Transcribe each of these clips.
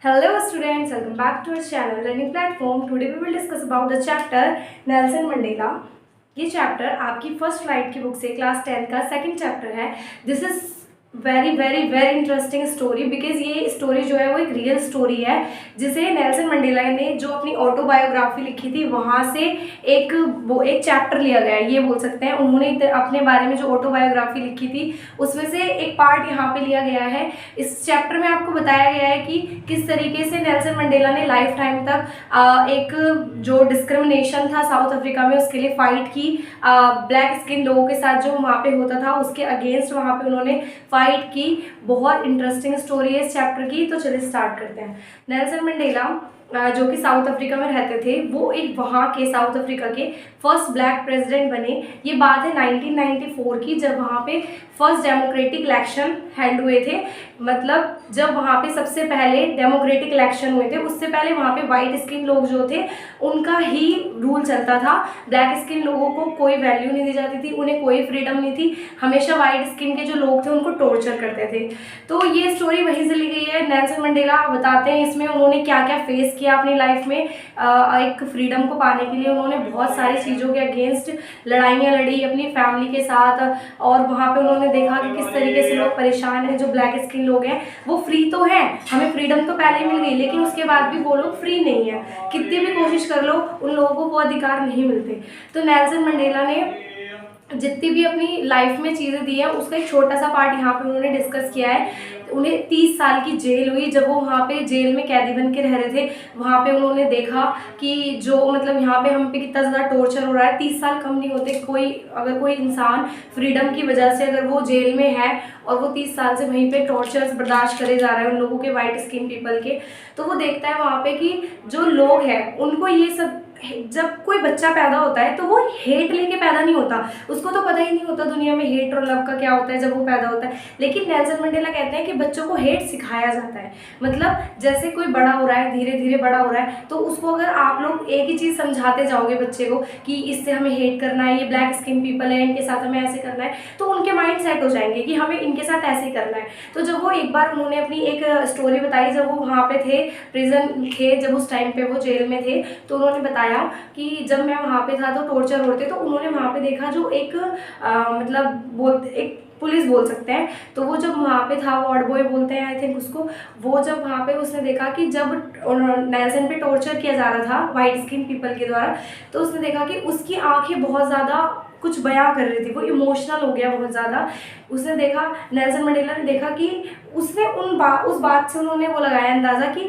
Hello students, welcome back to our channel Learning Platform. Today we will discuss about the chapter Nelson Mandela. ये chapter आपकी first flight की book से class 10 का second chapter है. This is very very very interesting story because ये story जो है वो एक रियल स्टोरी है जिसे नेल्सन मंडेला ने जो अपनी ऑटोबायोग्राफी लिखी थी वहाँ से एक चैप्टर लिया गया है, ये बोल सकते हैं. उन्होंने अपने बारे में जो ऑटोबायोग्राफी लिखी थी उसमें से एक पार्ट यहाँ पे लिया गया है. इस चैप्टर में आपको बताया गया है कि किस तरीके से नेल्सन मंडेला ने लाइफ टाइम तक एक जो डिस्क्रिमिनेशन था साउथ अफ्रीका में उसके लिए फाइट की. ब्लैक स्किन लोगों के साथ जो वहाँ पे होता था उसके अगेंस्ट वहाँ पे उन्होंने फाइट की. बहुत इंटरेस्टिंग स्टोरी है इस चैप्टर की. तो चलिए स्टार्ट करते हैं. नेल्सन मंडेला जो कि साउथ अफ्रीका में रहते थे वो एक वहाँ के साउथ अफ्रीका के फर्स्ट ब्लैक प्रेसिडेंट बने. ये बात है 1994 की जब वहाँ पे फर्स्ट डेमोक्रेटिक इलेक्शन हेल्ड हुए थे. मतलब जब वहाँ पे सबसे पहले डेमोक्रेटिक इलेक्शन हुए थे उससे पहले वहाँ पे वाइट स्किन लोग जो थे उनका ही रूल चलता था. ब्लैक स्किन लोगों को कोई वैल्यू नहीं दी जाती थी, उन्हें कोई फ्रीडम नहीं थी. हमेशा वाइट स्किन के जो लोग थे उनको टॉर्चर करते थे. तो ये स्टोरी वहीं से ली गई है. नेल्सन मंडेला बताते हैं इसमें उन्होंने क्या क्या फेस किया अपनी लाइफ में. एक फ्रीडम को पाने के लिए उन्होंने बहुत सारी चीज़ों के अगेंस्ट लड़ाइयाँ लड़ी अपनी फैमिली के साथ. और वहाँ पे उन्होंने देखा कि किस तरीके से लोग परेशान हैं. जो ब्लैक स्किन लोग हैं वो फ्री तो हैं, हमें फ्रीडम तो पहले ही मिल गई लेकिन उसके बाद भी वो लोग फ्री नहीं है. कितनी भी कोशिश कर लो उन लोगों को वो अधिकार नहीं मिलते. तो नेल्सन मंडेला ने जितनी भी अपनी लाइफ में चीज़ें दी हैं उसका एक छोटा सा पार्ट यहाँ पे उन्होंने डिस्कस किया है. उन्हें 30 साल की जेल हुई जब वो वहाँ पे जेल में कैदी बन के रह रहे थे. वहाँ पे उन्होंने देखा कि जो मतलब यहाँ पे हम पे कितना ज़्यादा टॉर्चर हो रहा है. 30 साल कम नहीं होते. अगर कोई इंसान फ्रीडम की वजह से अगर वो जेल में है और वो 30 साल से वहीं पे टॉर्चर्स बर्दाश्त करे जा रहे हैं उन लोगों के वाइट स्किन पीपल के, तो वो देखता है वहाँ पे कि जो लोग हैं उनको ये सब. जब कोई बच्चा पैदा होता है तो वो हेट लेके पैदा नहीं होता, उसको तो पता ही नहीं होता दुनिया में हेट और लव का क्या होता है जब वो पैदा होता है. लेकिन नेल्सन मंडेला कहते हैं कि बच्चों को हेट सिखाया जाता है. मतलब जैसे कोई बड़ा हो रहा है, धीरे धीरे बड़ा हो रहा है, तो उसको अगर आप लोग एक ही चीज़ समझाते जाओगे बच्चे को कि इससे हमें हेट करना है, ये ब्लैक स्किन पीपल है, इनके साथ हमें ऐसे करना है, तो उनके माइंड सेट हो जाएंगे कि हमें इनके साथ ऐसे करना है. तो जब वो एक बार उन्होंने अपनी एक स्टोरी बताई जब वो वहाँ पे थे, प्रिजन थे, जब उस टाइम पे वो जेल में थे, तो उन्होंने बताया कि जब मैं वहाँ पे था तो टॉर्चर होते. तो उन्होंने वहाँ पे देखा जो एक मतलब एक पुलिस बोल सकते हैं, तो वो जब वहाँ पे था वार्ड बॉय बोलते हैं आई थिंक उसको. वो जब वहाँ पे उसने देखा कि जब नेल्सन पे टॉर्चर किया जा रहा था वाइट स्किन पीपल के द्वारा, तो उसने देखा कि उसकी आंखें बहुत ज़्यादा कुछ बयां कर रही थी, वो इमोशनल हो गया बहुत ज़्यादा. उसने देखा, नेल्सन मंडेला ने देखा कि उसने उस बात से उन्होंने वो लगाया अंदाज़ा कि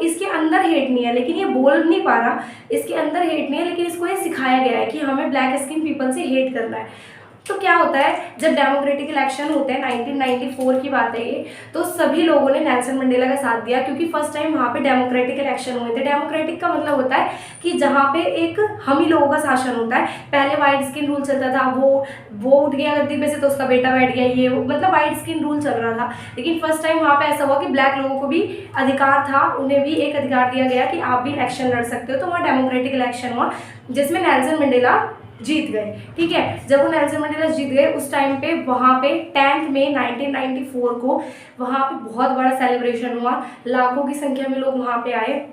इसके अंदर हेट नहीं है लेकिन ये बोल नहीं पा रहा. इसके अंदर हेट नहीं है लेकिन इसको ये सिखाया गया है कि हमें ब्लैक स्किन पीपल से हेट करना है. तो क्या होता है जब डेमोक्रेटिक इलेक्शन होते हैं 1994 की बात है ये, तो सभी लोगों ने नेल्सन मंडेला का साथ दिया क्योंकि फर्स्ट टाइम वहाँ पे डेमोक्रेटिक इलेक्शन हुए थे. डेमोक्रेटिक का मतलब होता है कि जहाँ पे एक हम ही लोगों का शासन होता है. पहले वाइट स्किन रूल चलता था, वो उठ गया गद्दी पे से तो उसका बेटा बैठ गया, ये मतलब वाइट स्किन रूल चल रहा था. लेकिन फर्स्ट टाइम वहाँ पे ऐसा हुआ कि ब्लैक लोगों को भी अधिकार था, उन्हें भी एक अधिकार दिया गया कि आप भी इलेक्शन लड़ सकते हो. तो वहाँ डेमोक्रेटिक इलेक्शन हुआ जिसमें नेल्सन मंडेला जीत गए. ठीक है, जब वो नेल्सन मंडेला जीत गए उस टाइम पे वहाँ पे 10 मई 1994 को वहाँ पे बहुत बड़ा सेलिब्रेशन हुआ. लाखों की संख्या में लोग वहाँ पे आए.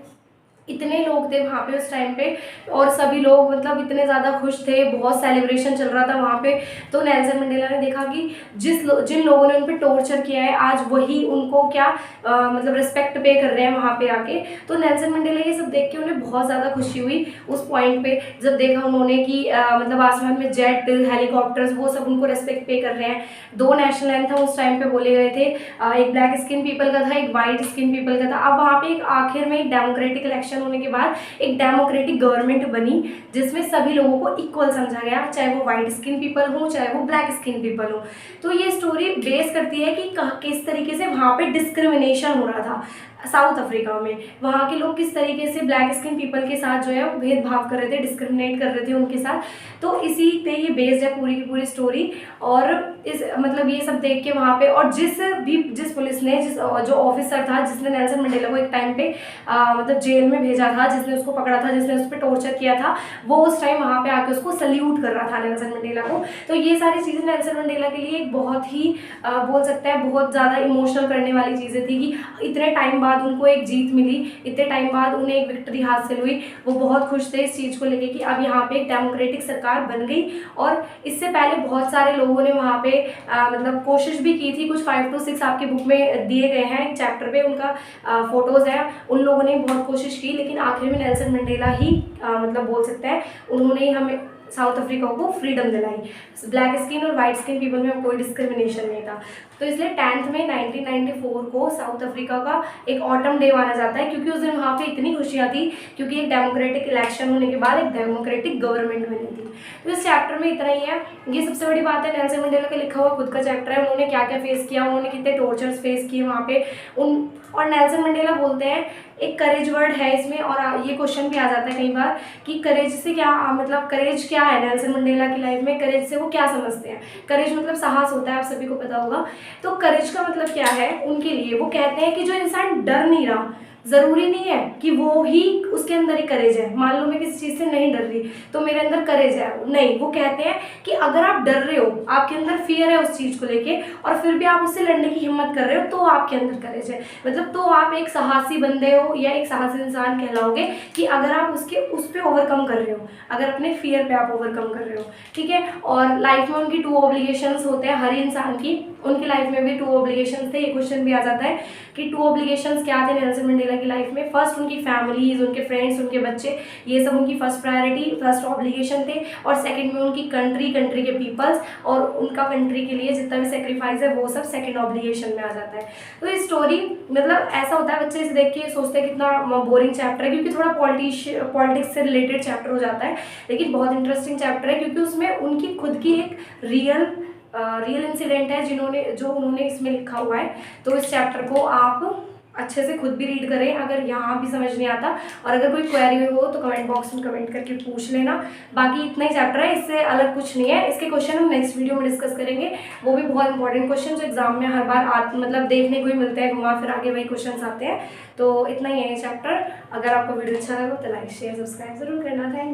इतने लोग थे वहाँ पे उस टाइम पे और सभी लोग मतलब इतने ज़्यादा खुश थे, बहुत सेलिब्रेशन चल रहा था वहाँ पे. तो नेल्सन मंडेला ने देखा कि जिन लोगों ने उन पर टॉर्चर किया है आज वही उनको क्या मतलब रिस्पेक्ट पे कर रहे हैं वहाँ पे आके. तो नेल्सन मंडेला ये सब देख के उन्हें बहुत ज़्यादा खुशी हुई उस पॉइंट पे जब देखा उन्होंने कि मतलब आसमान में जेट हेलीकॉप्टर्स वो सब उनको रिस्पेक्ट पे कर रहे हैं. 2 नेशनल एंथम उस टाइम पे बोले गए थे, एक ब्लैक स्किन पीपल का था, एक वाइट स्किन पीपल का था. अब वहाँ पे एक आखिर में एक डेमोक्रेटिक इलेक्शन होने के बाद एक डेमोक्रेटिक गवर्नमेंट बनी जिसमें सभी लोगों को इक्वल समझा गया, चाहे वो वाइट स्किन पीपल हो चाहे वो ब्लैक स्किन पीपल हो. तो ये स्टोरी बेस करती है कि किस तरीके से वहाँ पे डिस्क्रिमिनेशन हो रहा था साउथ अफ्रीका में. वहाँ के लोग किस तरीके से ब्लैक स्किन पीपल के साथ जो है वो भेदभाव कर रहे थे, डिस्क्रिमिनेट कर रहे थे उनके साथ. तो इसी पे ये बेस्ड है पूरी की पूरी स्टोरी. और इस मतलब ये सब देख के वहाँ पे और जिस जो ऑफिसर था जिसने नेल्सन मंडेला को एक टाइम पे मतलब जेल में भेजा था, जिसने उसको पकड़ा था, जिसने उस पर टॉर्चर किया था, वो उस टाइम वहाँ पे आके उसको सल्यूट कर रहा था नेल्सन मंडेला को। तो ये सारी चीज़ें नेल्सन मंडेला के लिए एक बहुत ही बोल सकते हैं बहुत ज़्यादा इमोशनल करने वाली चीज़ें थी कि इतने टाइम बाद उनको एक जीत मिली, इतने टाइम बाद उन्हें एक विक्ट्री हासिल हुई। वो बहुत खुश थे इस चीज़ को लेके कि अब यहाँ पे एक डेमोक्रेटिक सरकार बन गई। और इससे पहले बहुत सारे लोगों ने वहाँ पे मतलब कोशिश भी की थी। कुछ 5 to 6 आपके बुक में दिए गए हैं, चैप्टर पे उनका फोटोज़ है। उन लोगों ने बहुत कोशिश की, लेकिन आखिर में नेल्सन मंडेला ही मतलब बोल सकते हैं उन्होंने ही हमें साउथ अफ्रीका को फ्रीडम दिलाई। ब्लैक स्किन और वाइट स्किन पीपल में कोई डिस्क्रिमिनेशन नहीं था। तो इसलिए 10th में 1994 को साउथ अफ्रीका का एक ऑटम डे माना जाता है, क्योंकि उस दिन वहाँ पे इतनी खुशियाँ थी, क्योंकि एक डेमोक्रेटिक इलेक्शन होने के बाद एक डेमोक्रेटिक गवर्नमेंट बनी थी। तो इस चैप्टर में इतना ही है। ये सबसे बड़ी बात है, नेल्सन मंडेला का लिखा हुआ खुद का चैप्टर है। उन्होंने क्या क्या फेस किया, उन्होंने कितने टॉर्चर्स फेस किए वहाँ पे और नेल्सन मंडेला बोलते हैं, एक करेज वर्ड है इसमें, और ये क्वेश्चन भी आ जाता है कई बार कि करेज से क्या मतलब करेज क्या है नेल्सन मंडेला की लाइफ में, करेज से वो क्या समझते हैं। करेज मतलब साहस होता है, आप सभी को पता होगा। तो करेज का मतलब क्या है उनके लिए, वो कहते हैं कि जो इंसान डर नहीं रहा, ज़रूरी नहीं है कि वो ही उसके अंदर ही करेज है। मान लो मैं किसी चीज़ से नहीं डर रही तो मेरे अंदर करेज है, नहीं। वो कहते हैं कि अगर आप डर रहे हो, आपके अंदर फियर है उस चीज़ को लेके, और फिर भी आप उससे लड़ने की हिम्मत कर रहे हो, तो आपके अंदर करेज है। मतलब तो आप एक साहसी बंदे हो या एक साहसी इंसान कहलाओगे कि अगर आप उस पर ओवरकम कर रहे हो, अगर अपने फियर पे आप ओवरकम कर रहे हो, ठीक है। और लाइफ में उनकी 2 ऑब्लिगेशंस होते हैं हर इंसान की, उनकी लाइफ में भी 2 ऑब्लिगेशंस थे। ये क्वेश्चन भी आ जाता है कि 2 ऑब्लिगेशंस क्या थे नेल्सन मंडेला की लाइफ में। फर्स्ट उनकी फैमिलीज, उनके फ्रेंड्स, उनके बच्चे, ये सब उनकी फर्स्ट प्रायोरिटी, फर्स्ट ऑब्लिगेशन थे। और सेकंड में उनकी कंट्री के पीपल्स और उनका कंट्री के लिए जितना भी सेक्रीफाइस है वो सब सेकंड ऑब्लिगेशन में आ जाता है। तो ये स्टोरी मतलब ऐसा होता है, बच्चे इसे देख के सोचते हैं कितना बोरिंग चैप्टर है, क्योंकि थोड़ा पॉलिटिक्स से रिलेटेड चैप्टर हो जाता है, लेकिन बहुत इंटरेस्टिंग चैप्टर है, क्योंकि उसमें उनकी खुद की एक रियल इंसिडेंट है जो उन्होंने इसमें लिखा हुआ है। तो इस चैप्टर को आप अच्छे से खुद भी रीड करें अगर यहाँ भी समझ नहीं आता, और अगर कोई क्वेरी हो तो कमेंट बॉक्स में कमेंट करके पूछ लेना। बाकी इतना ही चैप्टर है, इससे अलग कुछ नहीं है। इसके क्वेश्चन हम नेक्स्ट वीडियो में डिस्कस करेंगे, वो भी बहुत इंपॉर्टेंट क्वेश्चन जो एग्जाम में हर बार मतलब देखने को ही मिलते हैं, घुमा फिर आगे वही क्वेश्चन आते हैं। तो इतना ही है ये चैप्टर। अगर आपको वीडियो अच्छा लगा तो लाइक शेयर सब्सक्राइब जरूर करना। Thank you.